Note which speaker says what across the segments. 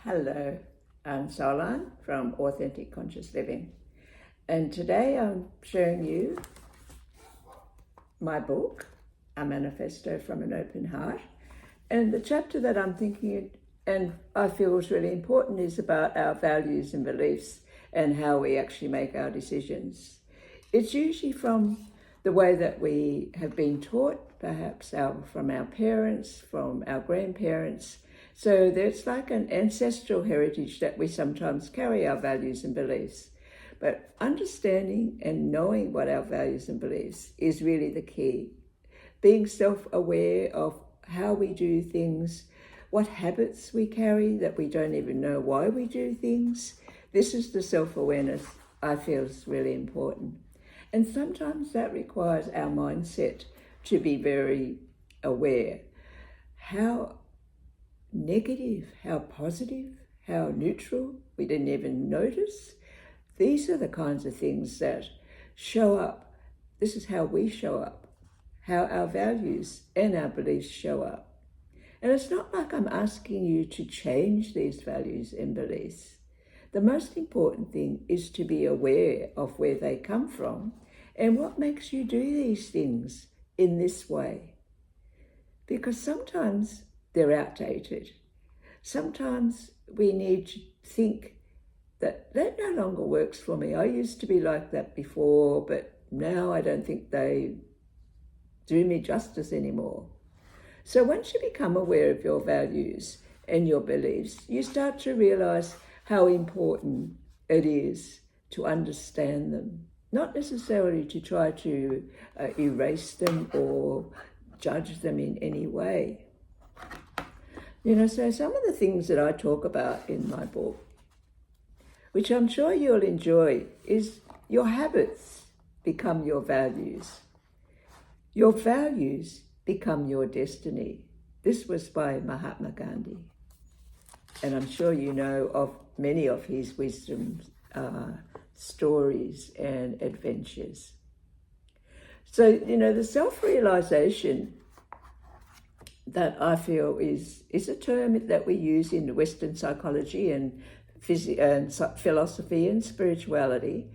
Speaker 1: Hello, I'm Saulan from Authentic Conscious Living, and today I'm showing you my book, A Manifesto from an Open Heart. And the chapter that I'm thinking and I feel is really important is about our values and beliefs and how we actually make our decisions. It's usually from the way that we have been taught, perhaps from our parents, from our grandparents. So there's like an ancestral heritage that we sometimes carry our values and beliefs. But understanding and knowing what our values and beliefs is really the key. Being self-aware of how we do things, what habits we carry that we don't even know why we do things. This is the self-awareness I feel is really important. And sometimes that requires our mindset to be very aware. How negative, how positive, how neutral, we didn't even notice. These are the kinds of things that show up. This is how we show up, how our values and our beliefs show up. And it's not like I'm asking you to change these values and beliefs. The most important thing is to be aware of where they come from and what makes you do these things in this way. Because sometimes they're outdated. Sometimes we need to think that no longer works for me. I used to be like that before, but now I don't think they do me justice anymore. So once you become aware of your values and your beliefs, you start to realize how important it is to understand them, not necessarily to try to erase them or judge them in any way. So some of the things that I talk about in my book, which I'm sure you'll enjoy, is your habits become your values. Your values become your destiny. This was by Mahatma Gandhi. And I'm sure you know of many of his wisdom stories and adventures. So, the self-realization that I feel is a term that we use in Western psychology and philosophy and spirituality.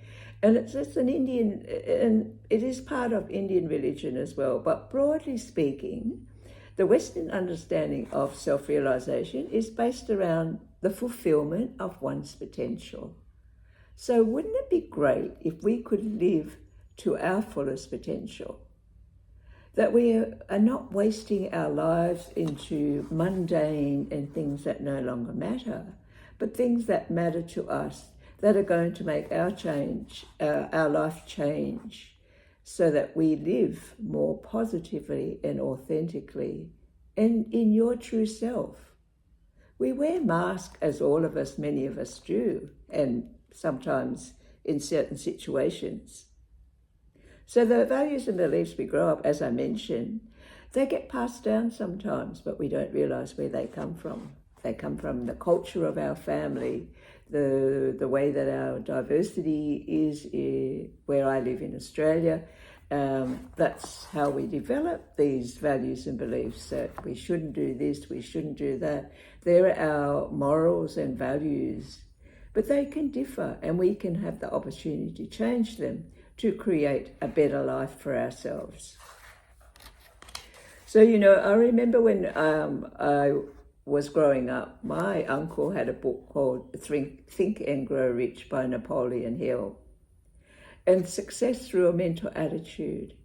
Speaker 1: And it's an Indian, and it is part of Indian religion as well. But broadly speaking, the Western understanding of self-realization is based around the fulfillment of one's potential. So wouldn't it be great if we could live to our fullest potential? That we are not wasting our lives into mundane and things that no longer matter, but things that matter to us, that are going to make our life change, so that we live more positively and authentically and in your true self. We wear masks, as all of us, many of us do, and sometimes in certain situations. So the values and beliefs we grow up, as I mentioned, they get passed down sometimes, but we don't realize where they come from. They come from the culture of our family, the way that our diversity is where I live in Australia. That's how we develop these values and beliefs, that we shouldn't do this, we shouldn't do that. They're our morals and values, but they can differ, and we can have the opportunity to change them to create a better life for ourselves. So, I remember when I was growing up, my uncle had a book called Think and Grow Rich by Napoleon Hill, and Success Through a Mental Attitude.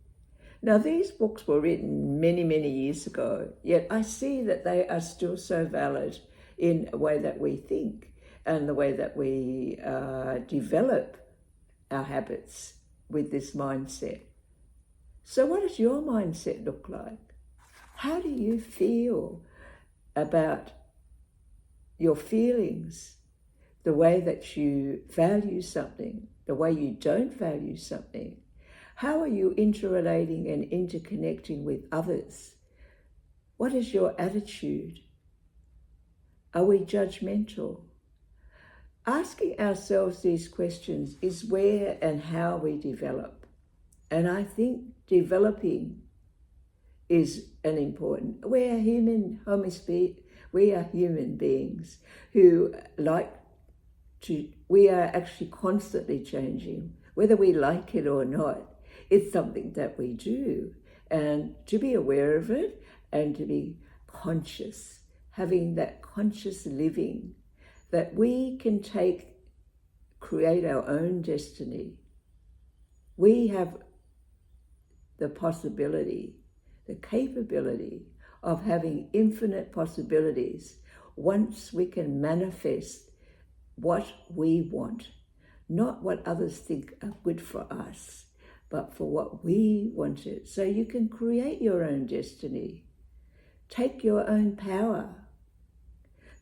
Speaker 1: Now, these books were written many, many years ago, yet I see that they are still so valid in a way that we think and the way that we develop our habits with this mindset. So what does your mindset look like? How do you feel about your feelings, the way that you value something, the way you don't value something? How are you interrelating and interconnecting with others? What is your attitude? Are we judgmental? Asking ourselves these questions is where and how we develop. And I think developing is an important, we're human, We are human beings who we are actually constantly changing, whether we like it or not. It's something that we do. And to be aware of it and to be conscious, having that conscious living, that we can create our own destiny. We have the possibility, the capability of having infinite possibilities once we can manifest what we want, not what others think are good for us, but for what we wanted. So you can create your own destiny, take your own power.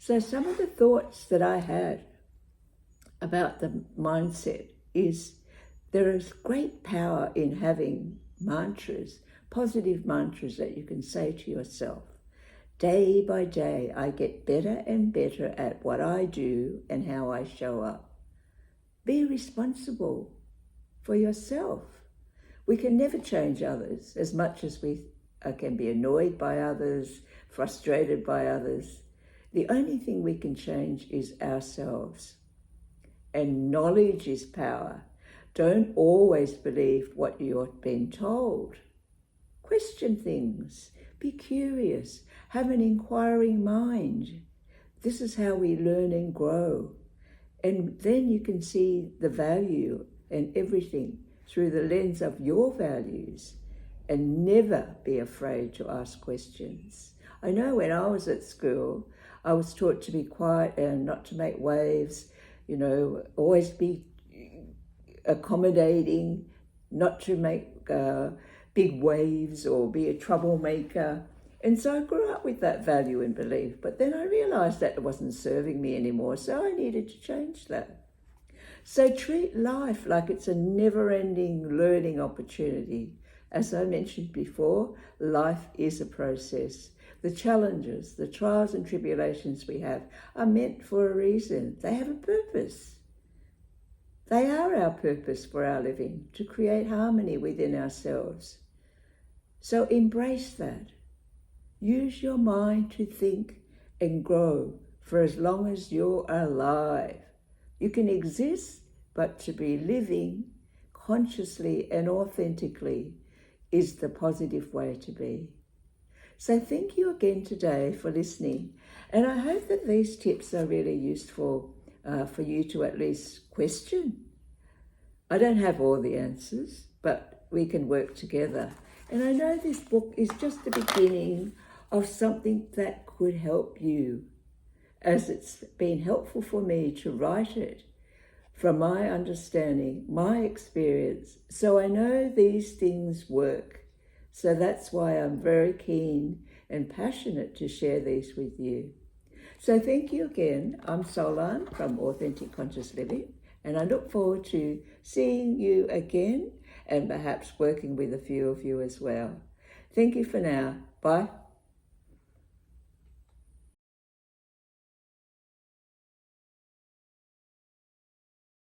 Speaker 1: So some of the thoughts that I had about the mindset is there is great power in having mantras, positive mantras that you can say to yourself. Day by day, I get better and better at what I do and how I show up. Be responsible for yourself. We can never change others as much as we can be annoyed by others, frustrated by others. The only thing we can change is ourselves. And knowledge is power. Don't always believe what you're being told. Question things. Be curious. Have an inquiring mind. This is how we learn and grow. And then you can see the value in everything through the lens of your values, and never be afraid to ask questions. I know when I was at school, I was taught to be quiet and not to make waves, always be accommodating, not to make big waves or be a troublemaker. And so I grew up with that value and belief, but then I realized that it wasn't serving me anymore, so I needed to change that. So treat life like it's a never-ending learning opportunity. As I mentioned before, life is a process. The challenges, the trials and tribulations we have are meant for a reason. They have a purpose. They are our purpose for our living, to create harmony within ourselves. So embrace that. Use your mind to think and grow for as long as you're alive. You can exist, but to be living consciously and authentically is the positive way to be. So thank you again today for listening. And I hope that these tips are really useful for you to at least question. I don't have all the answers, but we can work together. And I know this book is just the beginning of something that could help you, as it's been helpful for me to write it from my understanding, my experience. So I know these things work. So that's why I'm very keen and passionate to share these with you. So thank you again. I'm Saulan from Authentic Conscious Living, and I look forward to seeing you again and perhaps working with a few of you as well. Thank you for now. Bye.